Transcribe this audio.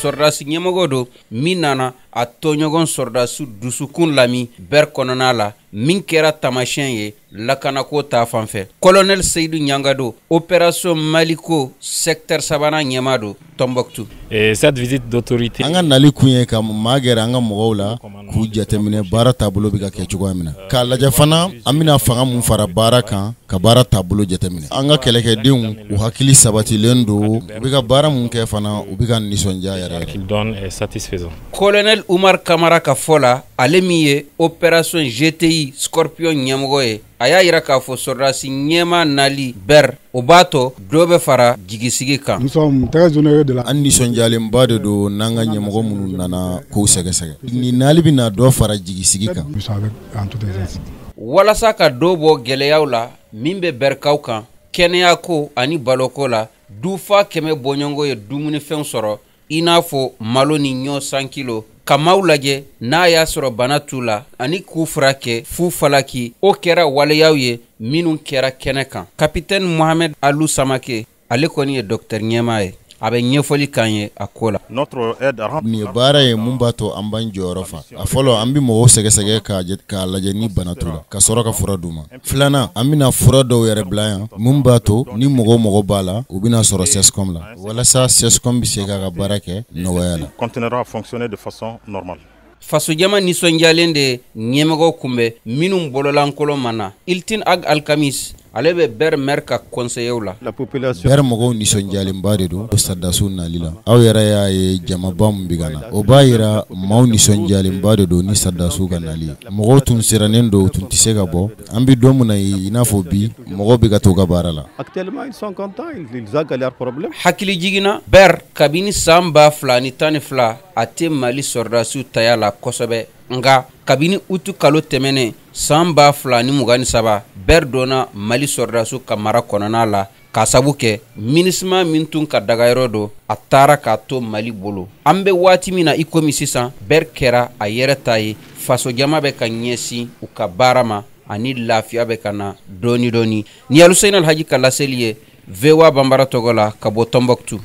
sɔrdasi ɲɛmɔgɔ do min nana a tɔɲɔgɔn sɔrdasi dusukun lami ber kɔnɔna la min kɛra tamasiyɛn ye lakanako ta fanfɛ. Colonel Seydou Niangado, opération Maliko secteur sabanan ɲɛma do Tombouctou. Cette visite d'autorité an ka nali kun ye ka maa gɛrɛ an ka mɔgɔw la k'u jateminɛ baara taabolo bɛ ka kɛ cogoya min na k'a lajɛ fana an bɛna fanga mun fara baara kan ka baara taabolo jateminɛ. An ka kɛlɛkɛdenw u hakili sabatilen do u bɛ ka baara mun kɛ fana u bɛ ka nisɔndiya yɛrɛ satisfaisant. Colonel Oumar Kamara ka fɔ la ale min ye opération GTI Scorpion ɲɛmɔgɔ ye a y'a yira k'a fɔ sɔrdasi ɲɛma nali ber o b'a tɔ dɔ bɛ fara jigisigi kan. An nisɔndiyalenba de do n'an ka ɲɛmɔgɔ minnu nana kow sɛgɛsɛgɛ. Ni nali bɛna dɔ fara jigisigi kan. Walasa ka dɔ bɔ gɛlɛyaw la min bɛ berkaw kan kɛnɛya ko ani baloko la dufa 100 bɔɲɔgɔnko ye dumunifɛnw sɔrɔ i n'a fɔ malo ni ɲɔ 100 kilo ka maaw lajɛ n'a y'a sɔrɔ bana t'u la ani k'u furakɛ fu falaki o kɛra waleyaw ye minnu kɛra kɛnɛ kan. Capitaine Mohamed Alou Samake ale kɔni ye docteur ɲɛma ye a bɛ ɲɛfɔli kan ye a ko la. Nin ye baara ye mun b'a to an b'an jɔyɔrɔ fa. A fɔlɔ an bɛ mɔgɔw sɛgɛsɛgɛ k'a lajɛ ni bana t'u la ka sɔrɔ ka fura d'u ma. Filanan an bɛna fura dɔw yɛrɛ bila yan mun b'a to ni mɔgɔ b'a la u bɛna sɔrɔ CESCOM la walasa CESCOM bɛ se k'a ka baara kɛ nɔgɔya la. Fasojama nisɔndiyalen de ɲɛmɔgɔw kunbɛ minnu bololankolon ma na. Iltin Ag Alkamis ale bɛ ber mer ka conseiller la. Ber mɔgɔw nisɔndiyalenba de do sardasiw nali la. Aw yɛrɛ y'a ye jamaba mun bɛ ka na o b'a yira maaw nisɔndiyalenba de do ni sardasiw ka nali. Mɔgɔw tun sirannen do tun tɛ se ka bɔ an bɛ don min na i n'a fɔ bi mɔgɔw bɛ ka to ka baara la. Hakili jiginna ber kabini san 2012 a tɛ Mali sɔrdasiw taya la kosɛbɛ nga kabini utu kalo tɛmɛnen san 2023 ber donna Mali sɔrdasiw ka mara kɔnɔna la ka sabu kɛ MINUSMA min tun ka dagayɔrɔ do a taara k'a to Mali bolo. An bɛ waati min na i komi sisan ber kɛra a yɛrɛ ta ye fasojama bɛ ka ɲɛsin u ka baara ma ani lafiya bɛ ka na dɔɔni dɔɔni. Ni Aluseyini Alhaji ka laseli ye VOA Bambara tɔgɔ la ka bɔ Tombouctou.